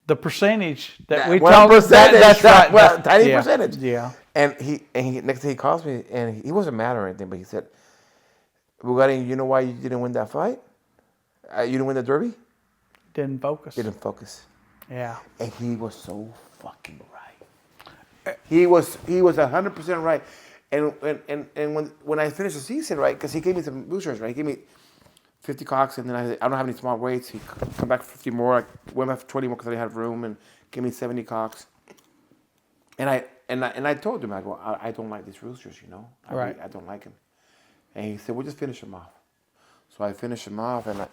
the percentage that we 1%. That's right. Well, tiny percentage. Yeah. And he next day he calls me and he wasn't mad or anything, but he said, "Bugatti, you know why you didn't win that fight? You didn't win the Derby? Didn't focus. Didn't focus." Yeah. And he was so fucking right. He was 100% right. And when I finished the season, right, because he gave me some boosters, right, he gave me 50 cocks, and then I don't have any small weights. He come back for 50 more. I went back for 20 more because I didn't have room, and gave me 70 cocks. And I told him, I go, I don't like these roosters, you know. I don't like them. And he said, "We'll just finish them off." So I finished them off, and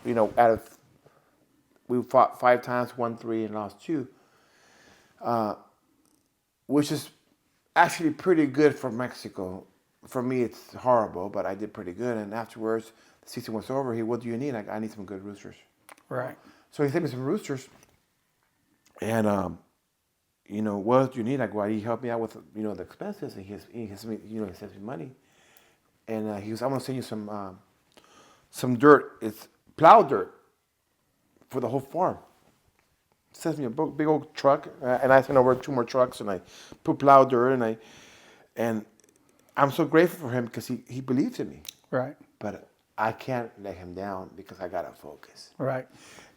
we fought 5 times, won 3, and lost 2, which is actually pretty good for Mexico. For me, it's horrible, but I did pretty good. And afterwards, the season was over. "What do you need?" I need some good roosters. Right. So he sent me some roosters, and what do you need? I go, he helped me out with the expenses, and he sends me money, and he goes, "I'm gonna send you some dirt. It's plow dirt for the whole farm." Sends me a big old truck, and I sent over 2 more trucks, and I put plow dirt, and I'm so grateful for him because he believes in me. Right. But I can't let him down because I gotta focus. Right.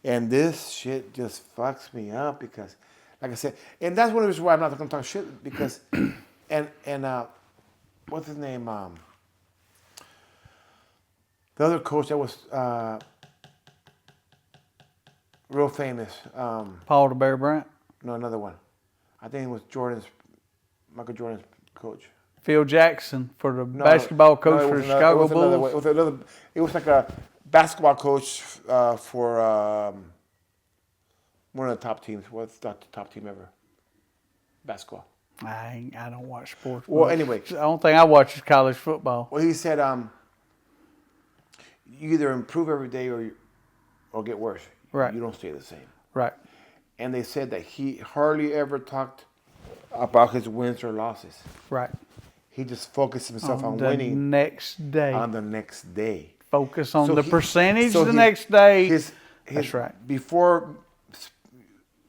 And this shit just fucks me up because, like I said, and that's one of the reasons why I'm not gonna talk shit because, and what's his name? The other coach that was real famous. Paul the Bear Bryant. No, another one. I think it was Michael Jordan's coach. Phil Jackson for the basketball coach for the Chicago Bulls. It was like a basketball coach for one of the top teams. What's the top team ever? Basketball. I don't watch sports. Well, anyway. The only thing I watch is college football. Well, he said you either improve every day or get worse. Right. You don't stay the same. Right. And they said that he hardly ever talked about his wins or losses. Right. He just focused himself on the winning next day. on the next day. Focus on the percentage the next day. That's right. Before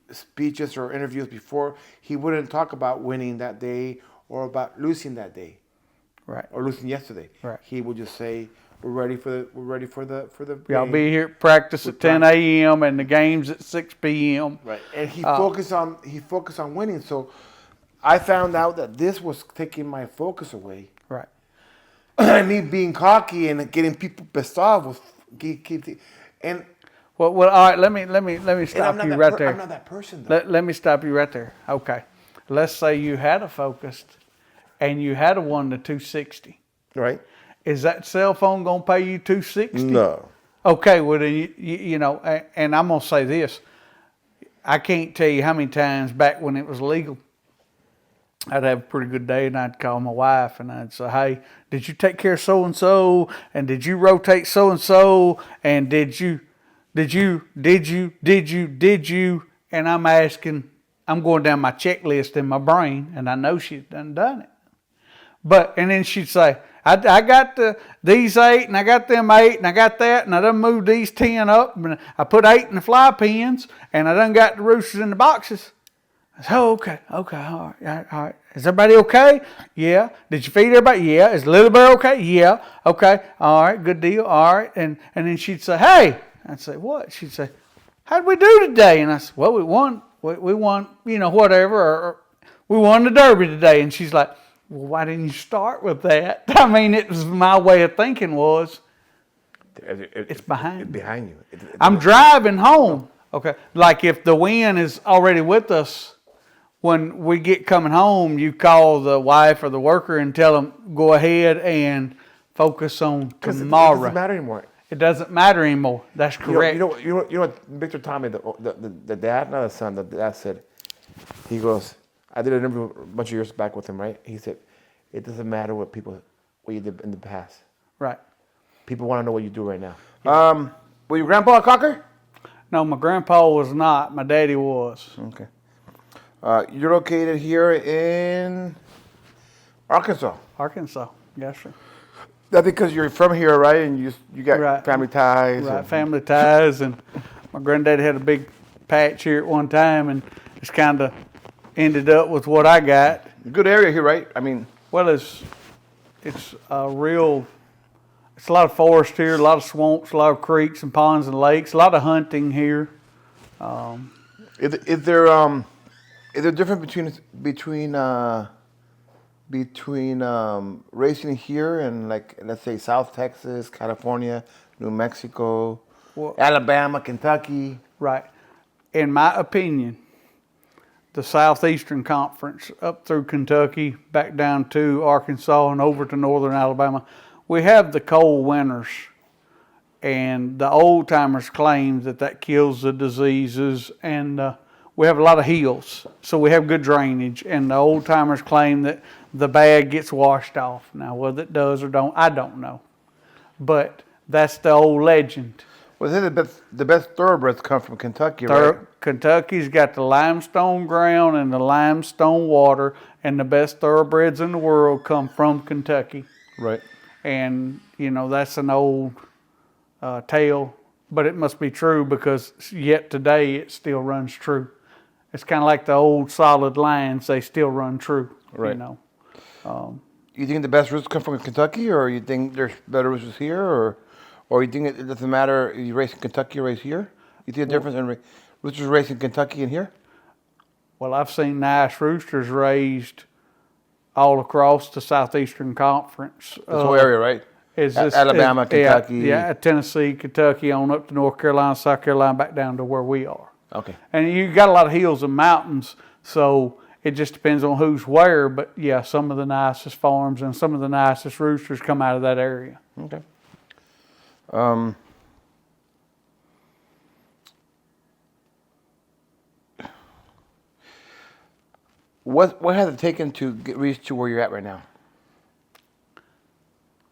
speeches or interviews, before he wouldn't talk about winning that day or about losing that day. Right. Or losing yesterday. Right. He would just say, We're ready for the Y'all game. be here at practice at 10 a.m. and the game's at 6 p.m. Right. And he focused on winning. So I found out that this was taking my focus away. Right. And me being cocky and getting people pissed off was and well, all right. Let me stop you right there. I'm not that person, though. Let me stop you right there. Okay. Let's say you had a focused and you had a won the 260. Right. Is that cell phone gonna pay you $260? No. Okay. Well, then and I'm gonna say this. I can't tell you how many times back when it was legal, I'd have a pretty good day and I'd call my wife and I'd say, "Hey, did you take care of so and so? And did you rotate so and so? And did you? And I'm asking, I'm going down my checklist in my brain, and I know she's done it. And then she'd say, I got these 8, and I got them 8, and I got that, and I done moved these 10 up, and I put 8 in the fly pins, and I done got the roosters in the boxes. I said, "Oh, okay, all right. Is everybody okay? Yeah. Did you feed everybody? Yeah. Is Little Bear okay? Yeah. Okay. All right. Good deal. All right." And then she'd say, "Hey." I'd say, "What?" She'd say, "How'd we do today?" And I said, "Well, we won. We won, whatever. Or we won the Derby today." And she's like, "Well, why didn't you start with that?" I mean, it was my way of thinking was, it's behind me. Behind you. I'm driving home. Okay. Like if the wind is already with us, when we get coming home, you call the wife or the worker and tell them, "Go ahead and focus on tomorrow." It doesn't matter anymore. It doesn't matter anymore. That's correct. You know what Victor Tommy, the dad, not the son, the dad said. He goes, I did an interview a bunch of years back with him, right? He said, "It doesn't matter what you did in the past. Right. People want to know what you do right now." Were your grandpa a cocker? No, my grandpa was not. My daddy was. Okay. You're located here in Arkansas. Arkansas, yes, sir. That's because you're from here, right? And you got family ties. Right, family ties. And my granddaddy had a big patch here at one time, and it's kind of ended up with what I got. Good area here, right? I mean, well, it's a real. It's a lot of forest here, a lot of swamps, a lot of creeks and ponds and lakes, a lot of hunting here. Is there difference between racing here and, like, let's say South Texas, California, New Mexico, Alabama, Kentucky? Right. In my opinion, the Southeastern Conference up through Kentucky, back down to Arkansas and over to northern Alabama, we have the cold winters, and the old timers claim that kills the diseases, and we have a lot of hills, so we have good drainage, and the old timers claim that the bad gets washed off. Now, whether it does or don't, I don't know, but that's the old legend. Well, the best thoroughbreds come from Kentucky, right? Kentucky's got the limestone ground and the limestone water, and the best thoroughbreds in the world come from Kentucky. Right. And, that's an old tale, but it must be true because yet today it still runs true. It's kind of like the old solid lines, they still run true. Right. You think the best roosters come from Kentucky, or you think there's better roosters here, or you think it doesn't matter if you race in Kentucky or race here? You see a difference in roosters racing in Kentucky and here? Well, I've seen nice roosters raised all across the Southeastern Conference. This whole area, right? Alabama, Kentucky. Yeah, Tennessee, Kentucky, on up to North Carolina, South Carolina, back down to where we are. Okay. And you got a lot of hills and mountains, so it just depends on who's where. But yeah, some of the nicest farms and some of the nicest roosters come out of that area. Okay. What has it taken to reach to where you're at right now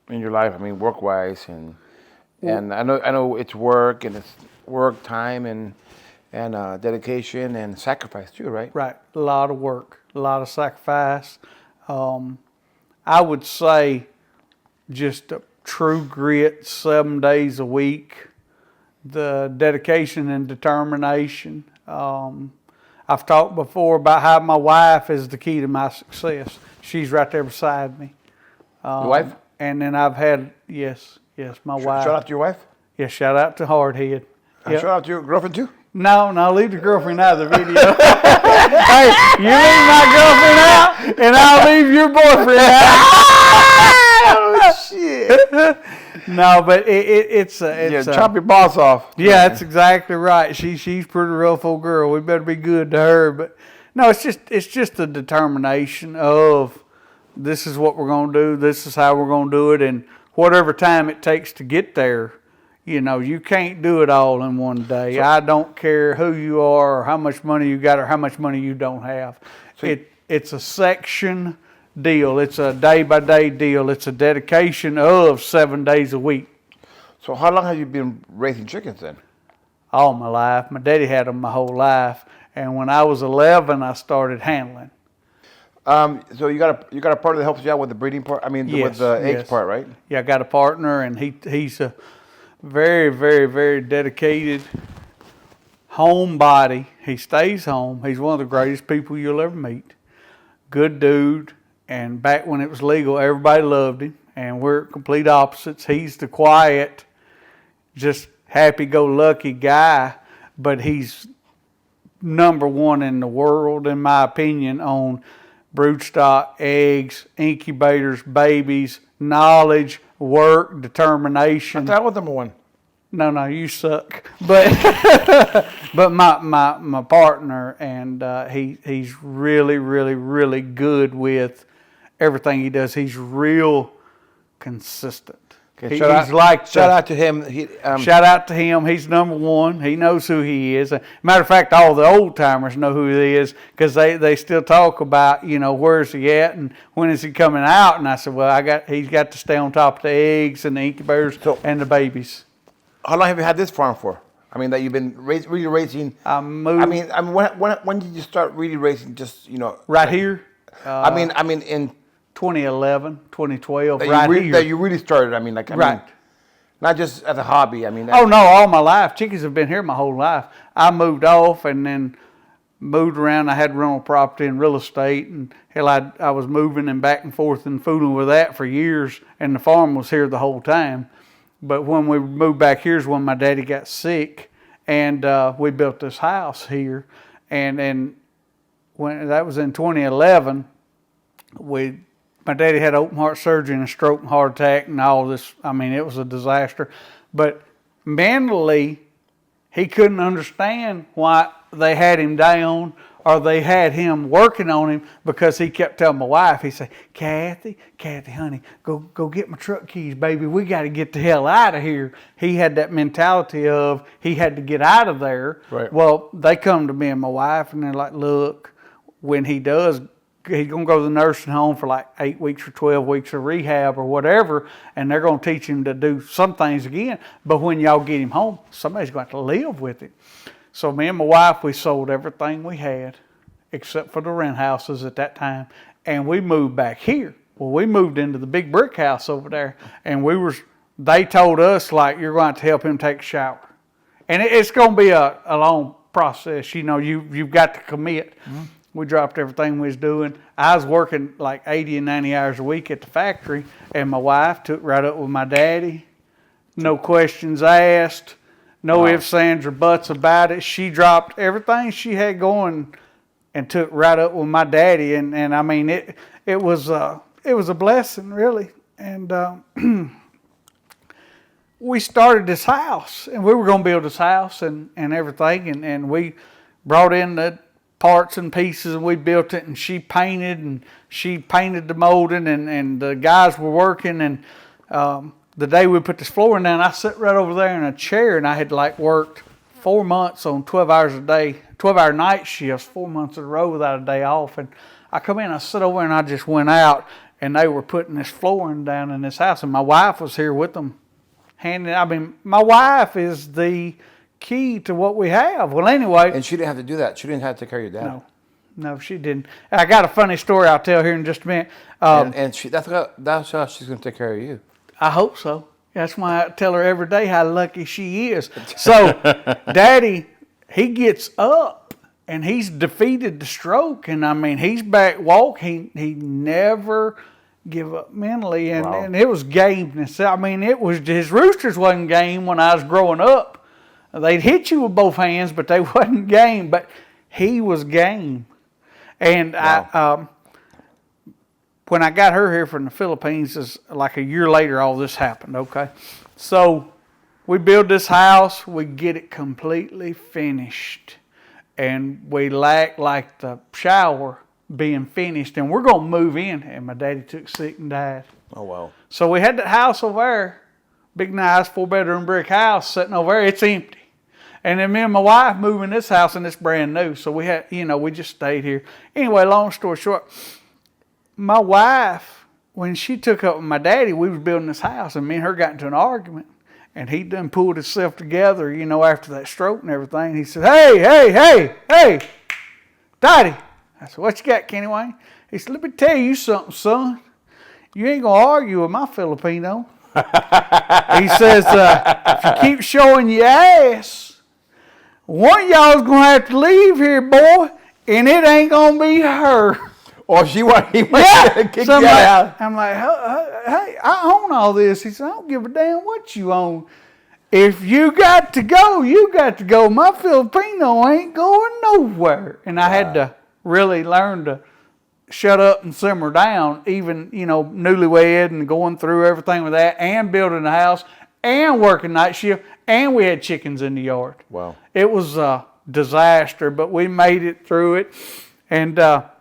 in your life? I mean, work wise, and I know it's work, and it's work time and dedication and sacrifice too, right? Right, a lot of work, a lot of sacrifice. I would say just a true grit, 7 days a week, the dedication and determination. I've talked before about how my wife is the key to my success. She's right there beside me. Your wife? And then I've had, yes, my wife. Shout out to your wife? Yes, shout out to Hardhead. Shout out to your girlfriend too? No, leave the girlfriend out of the video. Hey, you leave my girlfriend out, and I'll leave your boyfriend out. Oh, shit. No, but it's chop your boss off. Yeah, that's exactly right. She's pretty rough old girl. We better be good to her. But no, it's just a determination of this is what we're gonna do. This is how we're gonna do it, and whatever time it takes to get there. You can't do it all in one day. So, I don't care who you are or how much money you got or how much money you don't have. So it's a section deal. It's a day-by-day deal. It's a dedication of 7 days a week. So how long have you been raising chickens then? All my life. My daddy had them my whole life. And when I was 11, I started handling. So you got a partner that helps you out with the breeding part? I mean, with the eggs part, right? Yeah, I got a partner, and he's a very, very, very dedicated homebody. He stays home. He's one of the greatest people you'll ever meet. Good dude. And back when it was legal, everybody loved him. And we're complete opposites. He's the quiet, just happy-go-lucky guy. But he's number one in the world, in my opinion, on broodstock, eggs, incubators, babies, knowledge, work, determination. I thought I was number one. No, you suck. But but my partner, and he's really, really, really good with everything he does. He's real consistent. Okay, shout out to him. Shout out to him. He's number one. He knows who he is. Matter of fact, all the old timers know who he is because they still talk about, where's he at and when is he coming out. And I said, well, he's got to stay on top of the eggs and the incubators and the babies. How long have you had this farm for? I mean, that you've been really raising. I moved. I mean, when did you start really raising? Just right here. I mean, in 2011, 2012, that you really started. I mean, right. Not just as a hobby. I mean. Oh no, all my life. Chickens have been here my whole life. I moved off and then moved around. I had rental property and real estate, and hell, I was moving and back and forth and fooling with that for years. And the farm was here the whole time. But when we moved back here is when my daddy got sick, and we built this house here. And when that was in 2011, my daddy had open heart surgery and a stroke and heart attack and all this. I mean, it was a disaster. But mentally, he couldn't understand why they had him down or they had him working on him, because he kept telling my wife, he said, Kathy, honey, go get my truck keys, baby. We got to get the hell out of here. He had that mentality of he had to get out of there. Right. Well, they come to me and my wife, and they're like, look, when he does, he's going to go to the nursing home for like 8 weeks or 12 weeks of rehab or whatever, and they're going to teach him to do some things again. But when y'all get him home, somebody's going to have to live with him. So me and my wife, we sold everything we had except for the rent houses at that time, and we moved back here. Well, we moved into the big brick house over there, and they told us, like, you're going to help him take a shower. And it's going to be a long process. You know, you've got to commit. Mm-hmm. We dropped everything we was doing. I was working like 80 and 90 hours a week at the factory, and my wife took right up with my daddy. No questions asked. No ifs, ands, or buts about it. She dropped everything she had going and took right up with my daddy. And I mean, it was a blessing, really. And we started this house, and we were going to build this house and everything. And we brought in the parts and pieces, and we built it, and she painted the molding, and the guys were working. And the day we put this flooring down, I sat right over there in a chair, and I had like worked 4 months on 12 hours a day, 12-hour night shifts, 4 months in a row without a day off. And I come in, I sit over, and I just went out, and they were putting this flooring down in this house, and my wife was here with them. My wife is the key to what we have. Well, anyway. And she didn't have to do that. She didn't have to take care of your dad. No, she didn't. I got a funny story I'll tell here in just a minute. And that's how she's going to take care of you. I hope so. That's why I tell her every day how lucky she is. So, Daddy, he gets up, and he's defeated the stroke. And, I mean, he's back walking. He never give up mentally. And it was gameness. I mean, his roosters wasn't game when I was growing up. They'd hit you with both hands, but they wasn't game. But he was game. And when I got her here from the Philippines, is like a year later, all this happened, okay? So we build this house, we get it completely finished, and we lack like the shower being finished, and we're going to move in, and my daddy took sick and died. Oh, wow. So we had that house over there, big, nice, 4-bedroom brick house sitting over there. It's empty. And then me and my wife moved in this house, and it's brand new. So we had, we just stayed here. Anyway, long story short, my wife, when she took up with my daddy, we was building this house, and me and her got into an argument. And he done pulled himself together, after that stroke and everything. He said, hey, Daddy. I said, what you got, Kenny Wayne? He said, let me tell you something, son. You ain't going to argue with my Filipino. He says, if you keep showing your ass, one of y'all's going to have to leave here, boy, and it ain't going to be her. Or he went to kick you out. I'm like, hey, I own all this. He said, I don't give a damn what you own. If you got to go, you got to go. My Filipino ain't going nowhere. And I had to really learn to shut up and simmer down, even, newlywed and going through everything with that, and building a house, and working night shift, and we had chickens in the yard. Wow. It was a disaster, but we made it through it. And that's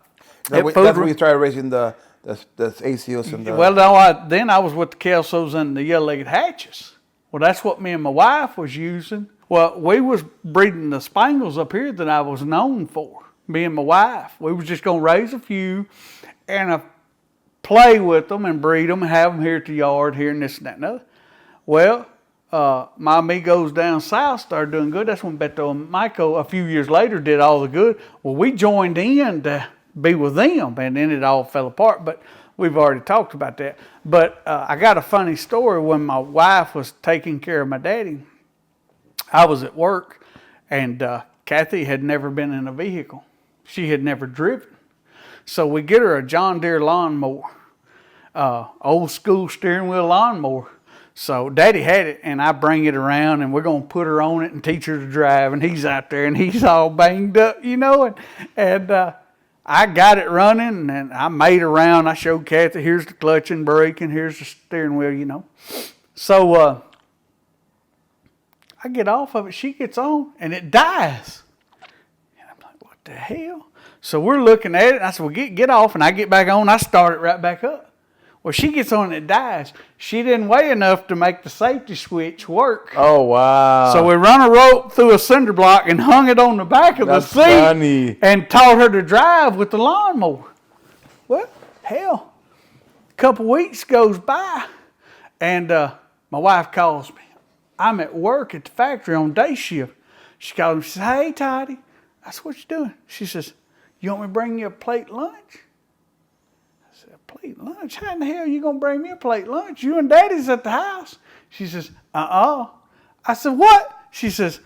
when we started raising the ACOs and the... Well, no, then I was with the Kelsos and the yellow-legged hatches. Well, that's what me and my wife was using. Well, we was breeding the Spangles up here that I was known for, me and my wife. We was just going to raise a few and play with them and breed them and have them here at the yard, here and this and that and other. Well, my amigos down south started doing good. That's when Beto and Michael, a few years later, did all the good. Well, we joined in to be with them, and then it all fell apart. But we've already talked about that. But I got a funny story. When my wife was taking care of my daddy, I was at work, and Kathy had never been in a vehicle. She had never driven. So we get her a John Deere lawnmower, old school steering wheel lawnmower. So Daddy had it, and I bring it around, and we're going to put her on it and teach her to drive. And he's out there, and he's all banged up, you know. And I got it running, and I made around. I showed Kathy, here's the clutch and brake, and here's the steering wheel, you know. So I get off of it. She gets on, and it dies. And I'm like, what the hell? So we're looking at it, and I said, well, get off, and I get back on. I start it right back up. Well, she gets on and it dies. She didn't weigh enough to make the safety switch work. Oh, wow. So we run a rope through a cinder block and hung it on the back of the seat. Funny. And taught her to drive with the lawnmower. Well, hell, a couple weeks goes by, and my wife calls me. I'm at work at the factory on day shift. She calls me. She says, hey, Toddy. I said, what you doing? She says, you want me to bring you a plate lunch? Plate lunch? How in the hell are you going to bring me a plate lunch? You and Daddy's at the house. She says, I said, what? She says,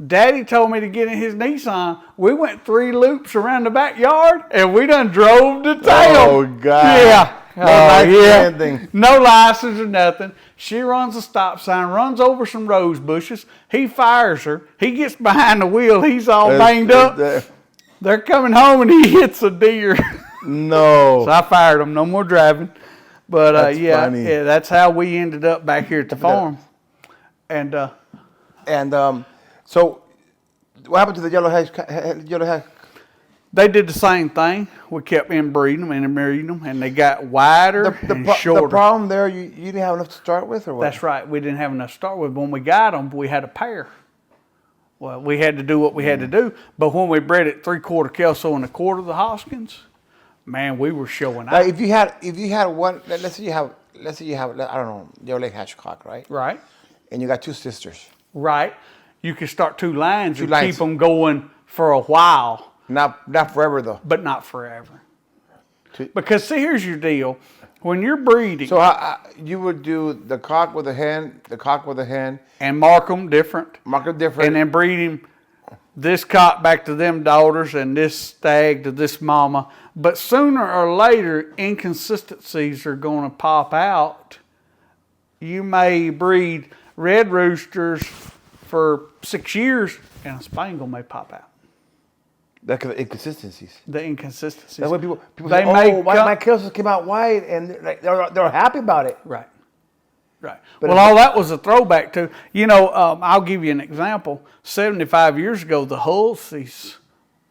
Daddy told me to get in his Nissan. We went 3 loops around the backyard, and we done drove to town. Oh, God. Yeah. No license or anything. No license or nothing. She runs a stop sign, runs over some rose bushes. He fires her. He gets behind the wheel. He's all banged up. They're coming home, and he hits a deer. No. So I fired him. No more driving. But yeah, that's how we ended up back here at the farm. And so what happened to the yellow hair? They did the same thing. We kept inbreeding them and inbreeding them, and they got wider and shorter. The problem there, you didn't have enough to start with, or what? That's right. We didn't have enough to start with. When we got them, we had a pair. Well, we had to do what we had to do. But when we bred it 3/4 Kelso and 1/4 the Hoskins, man, we were showing out. Like if you had one, let's say you have, I don't know, yellow leg hatchcock, right? Right. And you got 2 sisters. Right. You can start 2 lines and lines. keep them going for a while. Not forever though. But not forever. Because see, here's your deal. When you're breeding. So you would do the cock with a hen, and mark them different. And then breed him, this cock back to them daughters and this stag to this mama. But sooner or later, inconsistencies are going to pop out. You may breed red roosters for 6 years, and a Spangle may pop out. That's the inconsistencies. The inconsistencies. That's why people say, my Kelsons came out white, and they're happy about it. Right. Right. But all that was a throwback to, I'll give you an example. 75 years ago, the Hulseys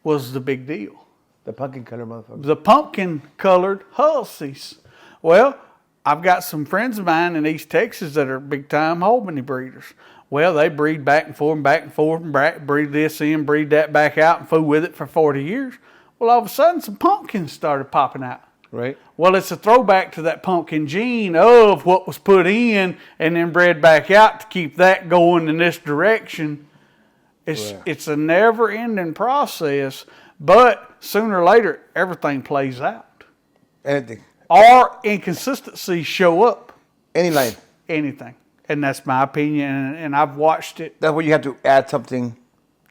was the big deal. The pumpkin colored motherfuckers. The pumpkin colored Hulseys. Well, I've got some friends of mine in East Texas that are big time Albany breeders. Well, they breed back and forth, and breed this in, breed that back out, and fool with it for 40 years. Well, all of a sudden, some pumpkins started popping out. Right. Well, it's a throwback to that pumpkin gene of what was put in and then bred back out to keep that going in this direction. It's a never-ending process, but sooner or later, everything plays out. Anything. Or inconsistencies show up. Any line. Anything. And that's my opinion, and I've watched it. That's where you have to add something.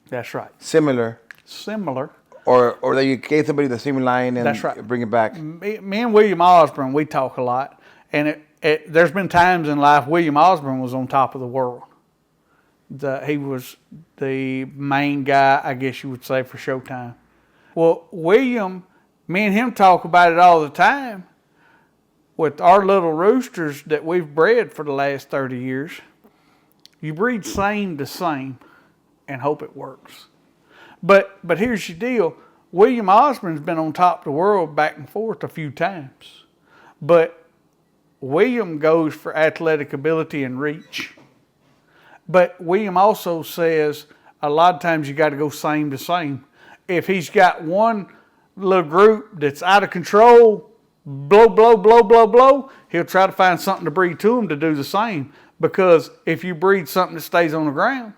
That's right. Similar. Or that you gave somebody the same line and that's right. Bring it back. Me and William Osborne, we talk a lot. And there's been times in life William Osborne was on top of the world. He was the main guy, I guess you would say, for Showtime. Well, William, me and him talk about it all the time. With our little roosters that we've bred for the last 30 years, you breed same to same and hope it works. But here's your deal. William Osborne's been on top of the world back and forth a few times. But William goes for athletic ability and reach. But William also says a lot of times you got to go same to same. If he's got one little group that's out of control, blow, he'll try to find something to breed to them to do the same. Because if you breed something that stays on the ground,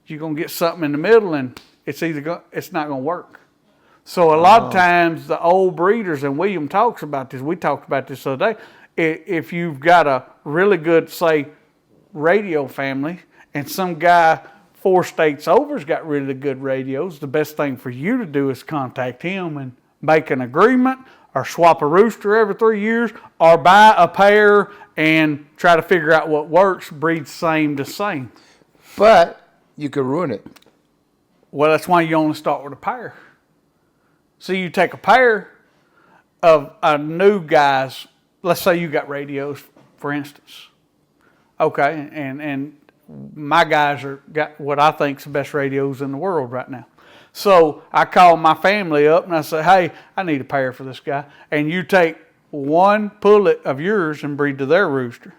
you're going to get something in the middle and it's not going to work. So a lot of times the old breeders, and William talks about this, we talked about this the other day, if you've got a really good, say, radio family, and some guy 4 states over's got really good radios, the best thing for you to do is contact him and make an agreement, or swap a rooster every 3 years, or buy a pair and try to figure out what works, breed same to same. But you could ruin it. Well, that's why you only start with a pair. So you take a pair of a new guy's, let's say you got radios, for instance. Okay, and my guys are got what I think's the best radios in the world right now. So I call my family up and I say, hey, I need a pair for this guy. And you take 1 pullet of yours and breed to their rooster.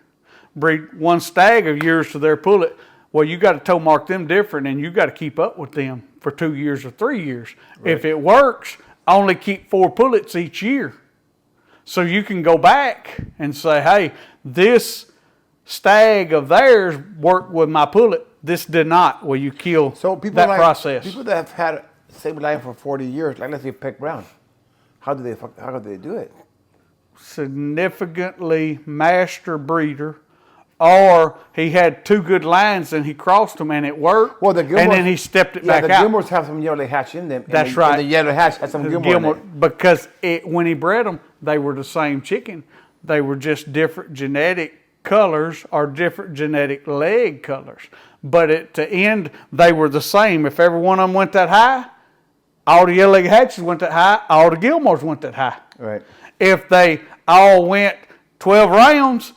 Breed 1 stag of yours to their pullet. Well, you got to toe mark them different, and you got to keep up with them for 2 years or 3 years. Right. If it works, only keep 4 pullets each year. So you can go back and say, hey, this stag of theirs worked with my pullet. This did not. Well, you kill that process. People that have had the same line for 40 years, like let's say Peck Brown, how do they do it? Significantly master breeder. Or he had 2 good lines and he crossed them and it worked. Well, the Gilmores, and then he stepped it back out. Yeah, the Gilmores have some yellow hatch in them. That's right. And the yellow hatch has some Gilmore in it. Because when he bred them, they were the same chicken. They were just different genetic colors or different genetic leg colors. But at the end, they were the same. If every one of them went that high, all the yellow leg hatches went that high, all the Gilmores went that high. Right. If they all went 12 rounds,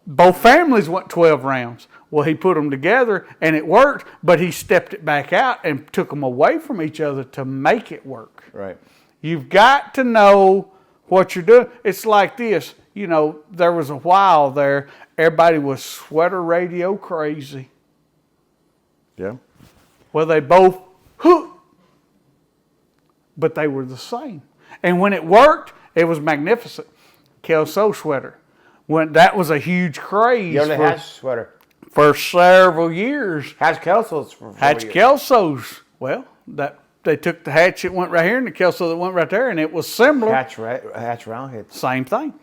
both families went 12 rounds. Well, he put them together and it worked, but he stepped it back out and took them away from each other to make it work. Right. You've got to know what you're doing. It's like this. You know, there was a while there, everybody was sweater radio crazy. Yeah. Well, they both, but they were the same. And when it worked, it was magnificent. Kelso sweater. When that was a huge craze. Yellow hatch sweater. For several years. Hatch Kelsos for 4 Hatch years. Kelsos. Well, they took the hatch that went right here and the Kelso that went right there, and it was similar. Hatch roundhead. Same thing.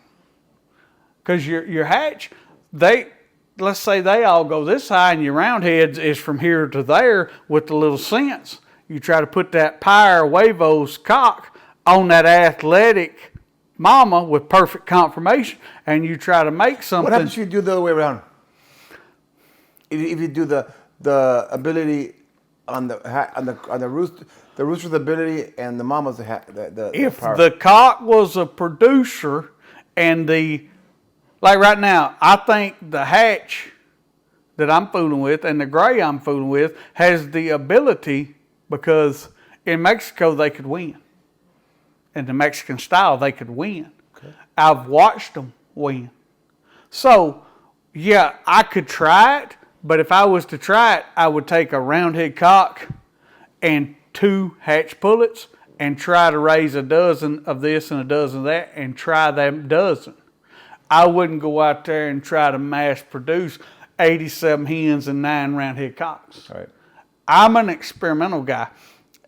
Because your hatch, let's say they all go this high, and your roundheads is from here to there with the little scents. You try to put that Pyre Wavos cock on that athletic mama with perfect conformation, and you try to make something. What happens if you do the other way around? If you do the ability on the rooster, the rooster's ability and the mama's if the cock was a producer and like right now, I think the hatch that I'm fooling with and the gray I'm fooling with has the ability, because in Mexico they could win. In the Mexican style, they could win. Okay. I've watched them win. So, yeah, I could try it, but if I was to try it, I would take a roundhead cock and 2 hatch pullets and try to raise a dozen of this and a dozen of that and try that dozen. I wouldn't go out there and try to mass produce 87 hens and 9 roundhead cocks. Right. I'm an experimental guy,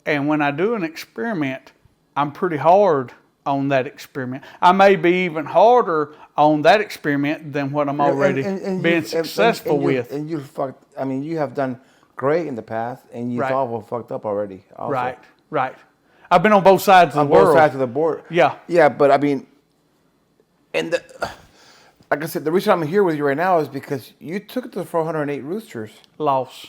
and when I do an experiment, I'm pretty hard on that experiment. I may be even harder on that experiment than what I'm already been successful with. And you have done great in the past, and you've all fucked up already. Also. Right. I've been on both sides of the world. On both sides of the board. Yeah. Yeah, but I mean, like I said, the reason I'm here with you right now is because you took it to 408 roosters. Loss.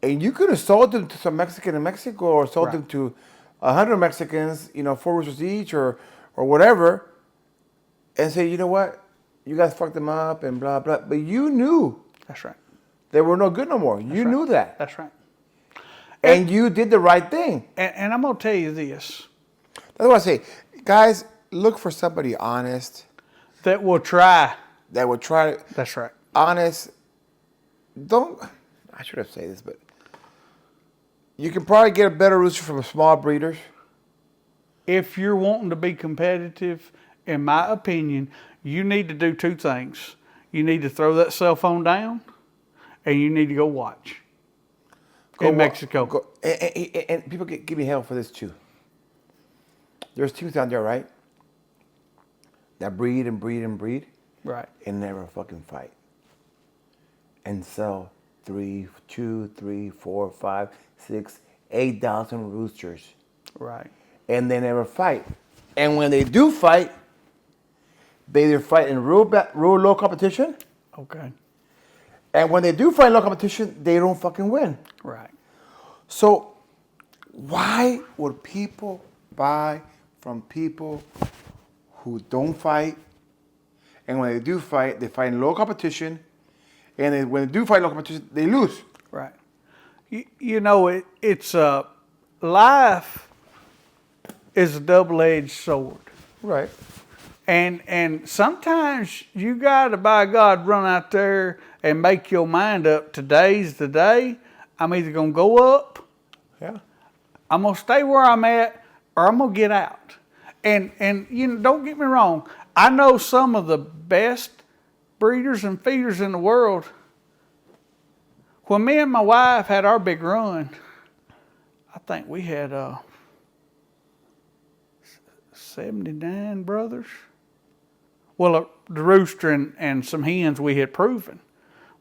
And you could have sold them to some Mexican in Mexico, or sold them to 100 Mexicans, 4 roosters each, or whatever, and say, you know what, you guys fucked them up and blah blah. But you knew. That's right. They were no good no more. You knew that. That's right. And you did the right thing. And I'm gonna tell you this. That's what I say, guys. Look for somebody honest. That will try. That's right. Honest. I should have said this, but you can probably get a better rooster from small breeders. If you're wanting to be competitive, in my opinion, you need to do 2 things. You need to throw that cell phone down, and you need to go watch in Mexico. And people give me hell for this too. there's teams down there, right? That breed and breed and breed. Right. And never fucking fight. And sell 2, 3, 4, 5, 6, 8,000 roosters. Right. And they never fight. And when they do fight, they either fight in real low competition. Okay. And when they do fight in low competition, they don't fucking win. Right. So why would people buy from people who don't fight? And when they do fight, they fight in low competition. And when they do fight in low competition, they lose. Right. You know, it's life is a double-edged sword. Right. And sometimes you got to, by God, run out there and make your mind up. Today's the day. I'm either going to go up, Yeah. I'm going to stay where I'm at, or I'm going to get out. And you know, don't get me wrong. I know some of the best breeders and feeders in the world. When me and my wife had our big run, I think we had 79 brothers. Well, the rooster and some hens we had proven.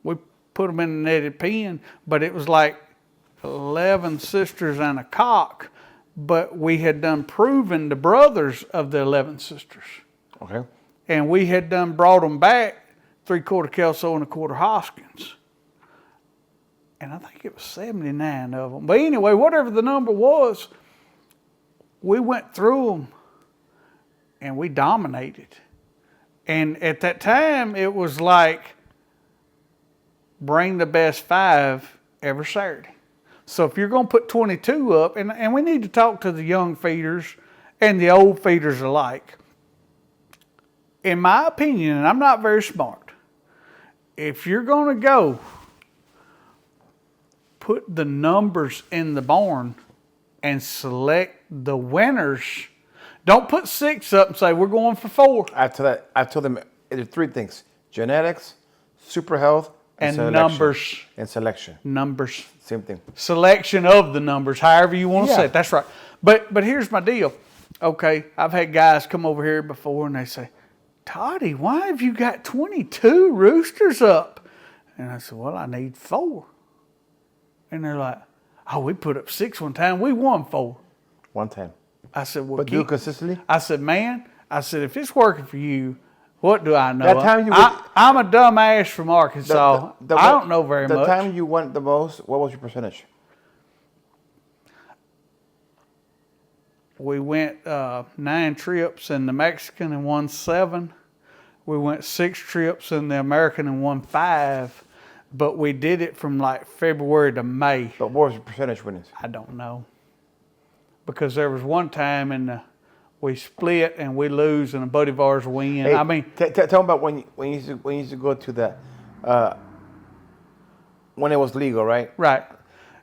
We put them in a netted pen, but it was like 11 sisters and a cock. But we had done proven the brothers of the 11 sisters. Okay. And we had done brought them back 3/4 Kelso and 1/4 Hoskins. And I think it was 79 of them. But anyway, whatever the number was, we went through them and we dominated. And at that time, it was like bring the best 5 every Saturday. So if you're going to put 22 up, and we need to talk to the young feeders and the old feeders alike. In my opinion, and I'm not very smart, if you're going to go put the numbers in the barn and select the winners, don't put 6 up and say we're going for 4. I've told them there's 3 things: genetics, super health, And selection. numbers. And selection. Numbers. Same thing. Selection of the numbers, however you want to Yeah. say it. That's right. But here's my deal. Okay, I've had guys come over here before and they say, Toddy, why have you got 22 roosters up? And I said, well, I need 4. And they're like, oh, we put up 6 one time. We won 4. One time. I said, well, But do it consistently? I said, man, if it's working for you, what do I know? That time I'm a dumb ass from Arkansas. I don't know very much. The time you won the most, what was your percentage? We went 9 trips in the Mexican and won 7. We went 6 trips in the American and won 5. But we did it from like February to May. But what was your percentage winnings? I don't know. Because there was one time we split and we lose and a buddy of ours win. Hey, I mean, tell them about when you used to go to the when it was legal, right? right.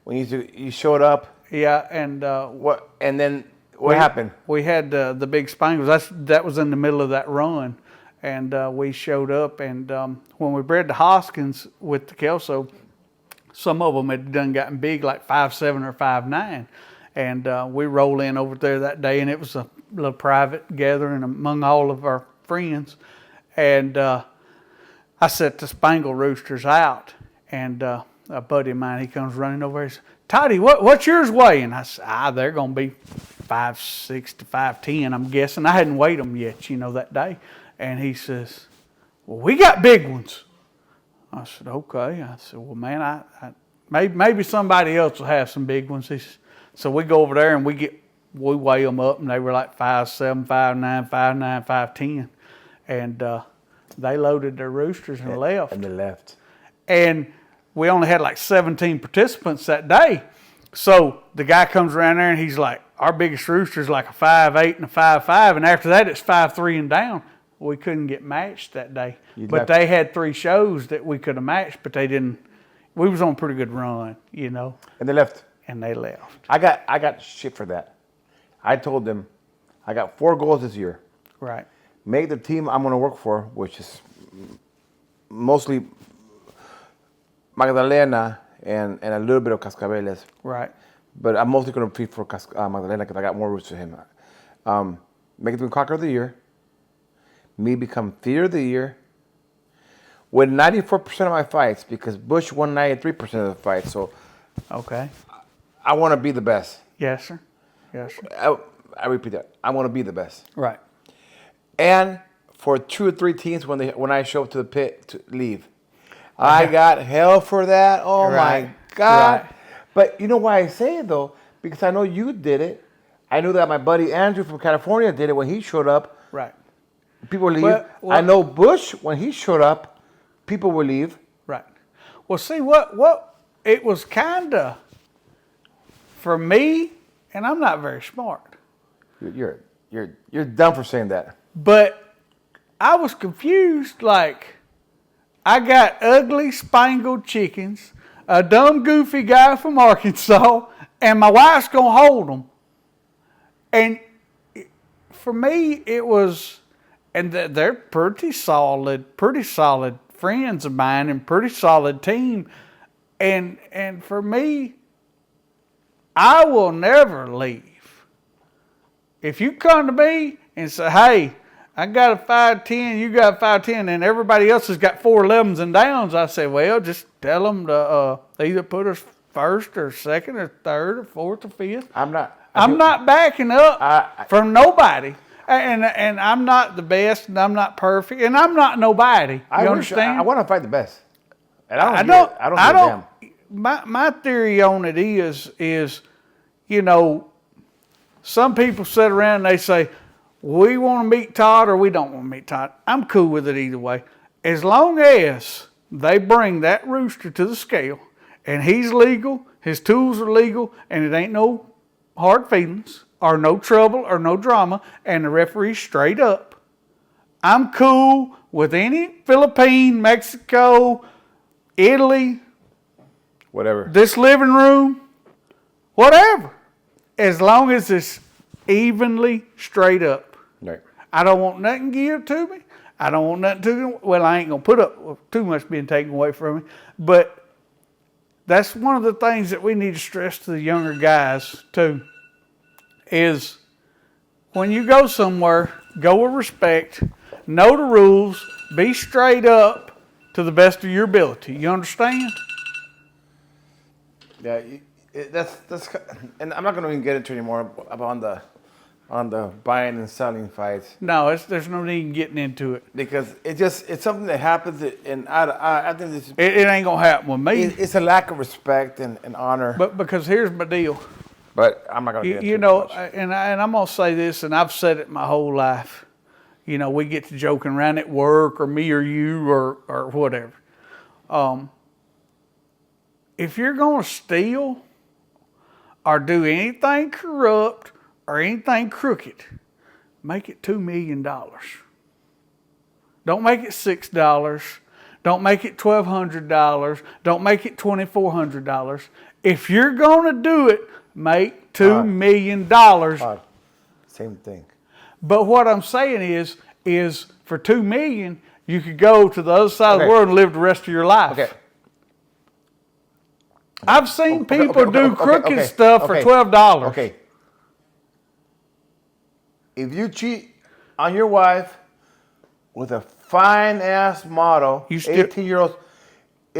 When you showed up. Yeah, and What happened? We had the big Spangles. That was in the middle of that run. And we showed up, and when we bred the Hoskins with the Kelso, some of them had gotten big, like 5'7" or 5'9". And we roll in over there that day, and it was a little private gathering among all of our friends. And I set the Spangle roosters out, and a buddy of mine, he comes running over here. He says, Toddy, what's yours weighing? I said, they're going to be 5'6" to 5'10", I'm guessing. I hadn't weighed them yet, that day. And he says, well, we got big ones. I said, okay. I said, well, man, I maybe somebody else will have some big ones. He says, so we go over there and we weigh them up, and they were like 5'7", 5'9", 5'9", 5'10". And they loaded their roosters and left. And they left. And we only had like 17 participants that day. So the guy comes around there and he's like, our biggest rooster is like a 5'8" and a 5'5", and after that it's 5'3" and down. We couldn't get matched that day. But they had 3 shows that we could have matched, but they didn't. We was on a pretty good run, And they left. And they left. I got shit for that. I told them, I got 4 goals this year. Right. Make the team I'm going to work for, which is mostly Magdalena and a little bit of Cascabeles. Right. But I'm mostly going to feed for Magdalena because I got more roots to him. Make it to Cocker of the Year. Me become Theater of the Year. Win 94% of my fights because Bush won 93% of the fights. So Okay. I want to be the best. Yes, sir. Yes, sir. I repeat that. I want to be the best. Right. And for 2 or 3 teams when I show up to the pit to leave, I got hell for that. Oh Right. my God! Right. But you know why I say it though? Because I know you did it. I knew that my buddy Andrew from California did it when he showed up. Right. People leave. Well, I know Bush when he showed up, people will leave. Right. Well, see what it was kind of for me, and I'm not very smart, You're dumb for saying that. but I was confused. Like, I got ugly spangled chickens, a dumb goofy guy from Arkansas, and my wife's gonna hold them. And for me, it was, and they're pretty solid friends of mine, and pretty solid team. And for me, I will never leave. If you come to me and say, hey, I got a 5'10", you got a 5'10", and everybody else has got 4 11s and downs, I say, well, just tell them to either put us first or second or third or fourth or fifth. I'm not backing up from nobody. And I'm not the best, and I'm not perfect, and I'm not nobody. You understand? I want to fight the best. And I I don't. My theory on it is, you know, some people sit around and they say, we want to meet Todd or we don't want to meet Todd. I'm cool with it either way. As long as they bring that rooster to the scale and he's legal, his tools are legal, and it ain't no hard feelings or no trouble or no drama, and the referee's straight up, I'm cool with any Philippine, Mexico, Italy, Whatever. this living room, whatever, as long as it's evenly straight up. Right. I don't want nothing give to me. I don't want nothing to, well, I ain't going to put up with too much being taken away from me. But that's one of the things that we need to stress to the younger guys, too, is when you go somewhere, go with respect, know the rules, be straight up to the best of your ability. You understand? Yeah, that's, and I'm not going to even get into anymore on the buying and selling fights. No, there's no need in getting into it. Because it's something that happens, and I think this It ain't going to happen with me. it's a lack of respect and honor. But because here's my deal. But I'm not going to get into You it know, much. and I'm going to say this, and I've said it my whole life. You know, we get to joking around at work, or me or you, or whatever. If you're going to steal or do anything corrupt or anything crooked, make it $2 million. Don't make it $6. Don't make it $1,200. Don't make it $2,400. If you're going to do it, make $2 million. Same thing. But what I'm saying is for $2 million, you could go to the other side of the world and live the rest of your life. Okay. I've seen people do crooked stuff for $12. Okay. If you cheat on your wife with a fine ass model, 18-year-old, or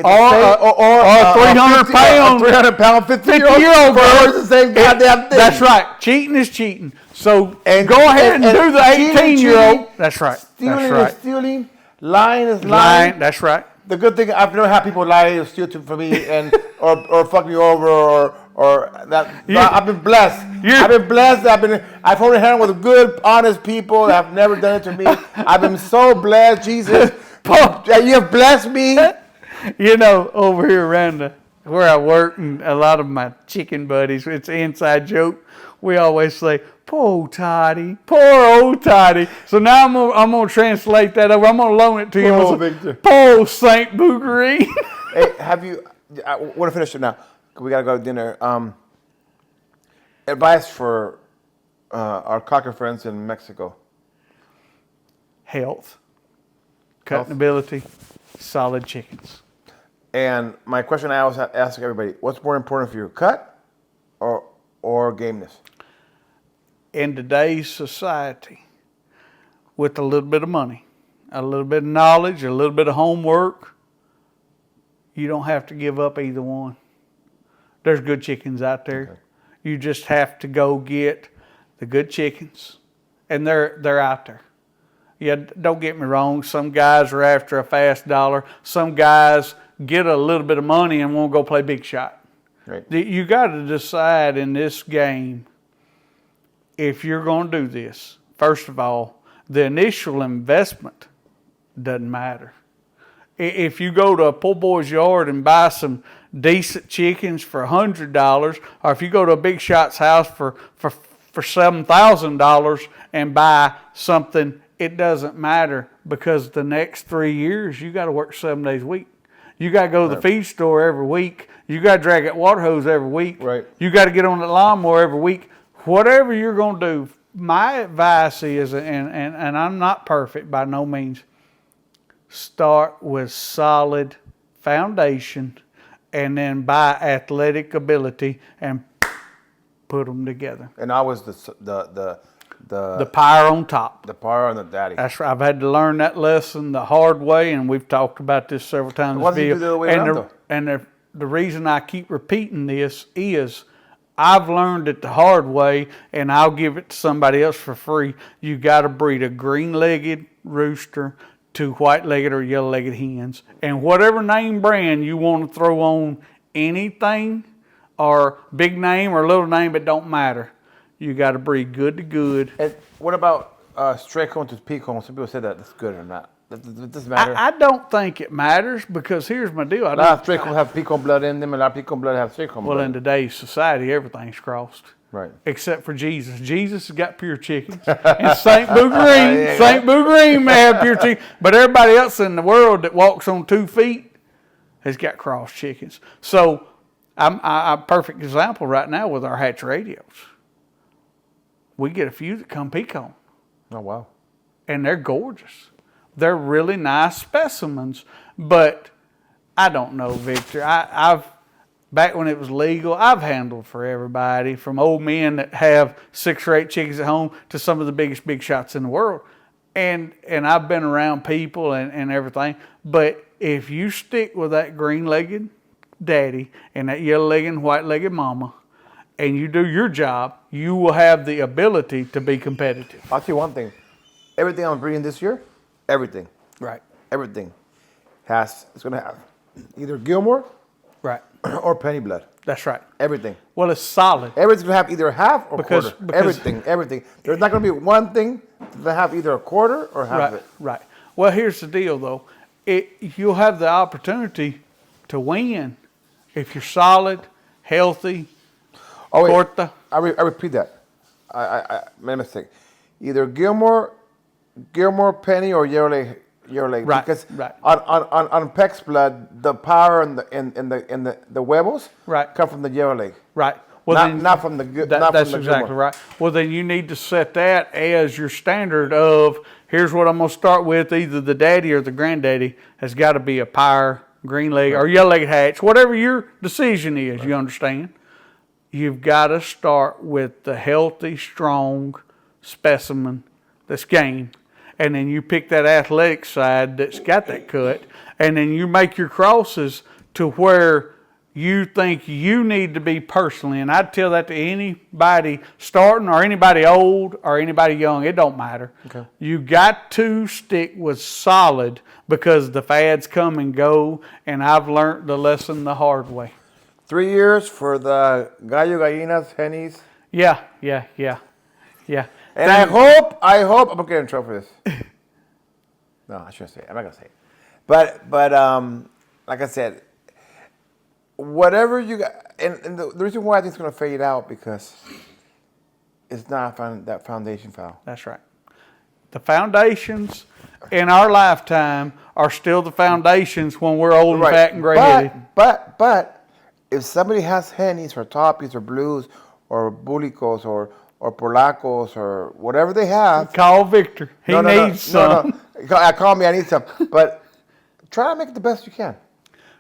300 pound, 300 pound, 50-year-old girl, it's the same goddamn thing. That's right. Cheating is cheating. So go ahead and do the 18-year-old. That's right. Stealing is stealing. Lying is lying. That's right. The good thing, I've never had people lie or steal for me and or fuck me over or that. I've been blessed. I've been blessed. I've only hung with good, honest people that have never done it to me. I've been so blessed, Jesus. You have blessed me. You know, over here around where I work, and a lot of my chicken buddies, it's an inside joke. We always say, poor old Toddy, poor old Toddy. So now I'm gonna translate that over. I'm gonna loan it to you. Poor old Victor. Poor old Saint Bouguerie. Hey, I want to finish it now. We gotta go to dinner. Advice for our cocker friends in Mexico. Health, cutting ability, solid chickens. And my question I always ask everybody: what's more important for you, cut or gameness? in today's society, with a little bit of money, a little bit of knowledge, a little bit of homework, you don't have to give up either one. There's good chickens out there. Okay. You just have to go get the good chickens, and they're out there. Yeah, don't get me wrong. Some guys are after a fast dollar. Some guys get a little bit of money and won't go play big shot. Right. You got to decide in this game if you're going to do this. First of all, the initial investment doesn't matter. If you go to a poor boy's yard and buy some decent chickens for $100, or if you go to a big shot's house for $7,000 and buy something, it doesn't matter, because the next 3 years you got to work 7 days a week. You got to go to the feed store every week. You got to drag that water hose every week. Right. You got to get on the lawnmower every week. Whatever you're going to do, my advice is, and I'm not perfect by no means, start with solid foundation and then by athletic ability and put them together. And I was the power on top. The power on the daddy. That's right. I've had to learn that lesson the hard way, and we've talked about this several times. Why did you do the other way around, and the reason I keep repeating this is I've learned it the hard way, and I'll give it to somebody else for free. You got to breed a green-legged rooster to white-legged or yellow-legged hens, and whatever name brand you want to throw on anything, or big name or little name, it don't matter. You got to breed good to good. And what about straight cone to peacock? Some people say that's good or not. It doesn't matter. I don't think it matters, because here's my deal. A lot of straight cone have peacock blood in them, and a lot of peacock blood have straight cone blood. Well, in today's society, everything's crossed. Right. Except for Jesus. Jesus has got pure chickens. And St. Boo Green, St. Boo Green may have pure chickens. But everybody else in the world that walks on 2 feet has got cross chickens. So I'm a perfect example right now with our hatch radios. We get a few that come peacock. Oh, wow. And they're gorgeous. They're really nice specimens. But I don't know, Victor. I've back when it was legal, I've handled for everybody, from old men that have 6 or 8 chickens at home to some of the biggest big shots in the world. And I've been around people and everything. But if you stick with that green-legged daddy and that yellow-legged and white-legged mama, and you do your job, you will have the ability to be competitive. I'll tell you one thing. Everything I'm breeding this year, everything. Right. Everything it's going to have either Gilmore, right, or penny blood. That's right. Everything. Well, it's solid. Everything's going to have either half or because quarter. Everything. There's not going to be one thing that have either a quarter or half of it. Right. Well, here's the deal, though. You'll have the opportunity to win if you're solid, healthy. Oh, wait. I repeat that. I made a mistake. Either Gilmore, penny, or yellow leg. Right. Because on Peck's blood, the power and the huevos come from the yellow leg. Right. Well, not from the that's exactly Gilmore. Right. Well, then you need to set that as your standard of, here's what I'm going to start with. Either the daddy or the granddaddy has got to be a power, green leg, or yellow leg hatch. Whatever your decision is, you understand? You've got to start with the healthy, strong specimen that's game. And then you pick that athletic side that's got that cut. And then you make your crosses to where you think you need to be personally. And I'd tell that to anybody starting, or anybody old, or anybody young. It don't matter. Okay. You got to stick with solid, because the fads come and go. And I've learned the lesson the hard way. 3 years for the gallo, gallinas, hennies. Yeah. And I hope I'm gonna get in trouble for this. No, I shouldn't say it. I'm not gonna say it. But like I said, whatever you got, and the reason why I think it's gonna fade out, because it's not that foundation foul. That's right. The foundations in our lifetime are still the foundations when we're old and fat and gray-headed. But if somebody has hennies or toppies or blues or bulicos or polacos or whatever they have, call Victor. He needs some. No. Call me. I need some. But try to make it the best you can.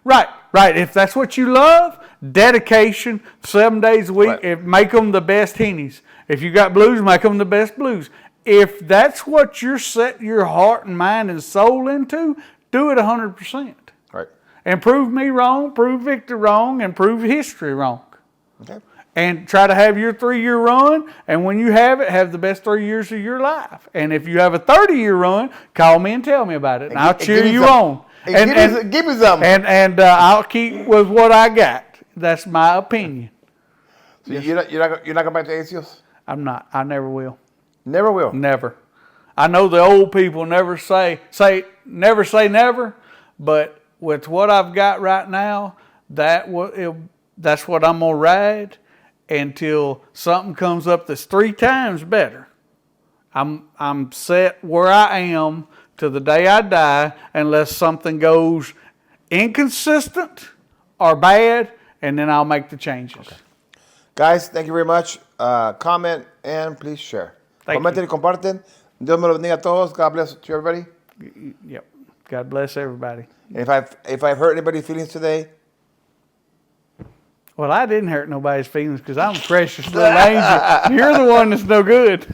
Right. If that's what you love, dedication, 7 days a week, make them the best hennies. If you got blues, make them the best blues. If that's what you're setting your heart and mind and soul into, do it 100%. Right. And prove me wrong, prove Victor wrong, and prove history wrong. Okay. And try to have your 3-year run, and when you have it, have the best 3 years of your life. And if you have a 30-year run, call me and tell me about it, and I'll cheer you on. And give me something. And I'll keep with what I got. That's my opinion. So you're not going back to inicios? I'm not. I never will. Never will. Never. I know the old people never say never, but with what I've got right now, that's what I'm gonna ride until something comes up that's 3 times better. I'm set where I am to the day I die, unless something goes inconsistent or bad, and then I'll make the changes. Okay. Guys, thank you very much. Comment and please share. Comenten y comparten. Dios me lo bendiga a todos. God bless to everybody. Yep. God bless everybody. And if I've hurt anybody's feelings today, well, I didn't hurt nobody's feelings because I'm a precious little angel. You're the one that's no good.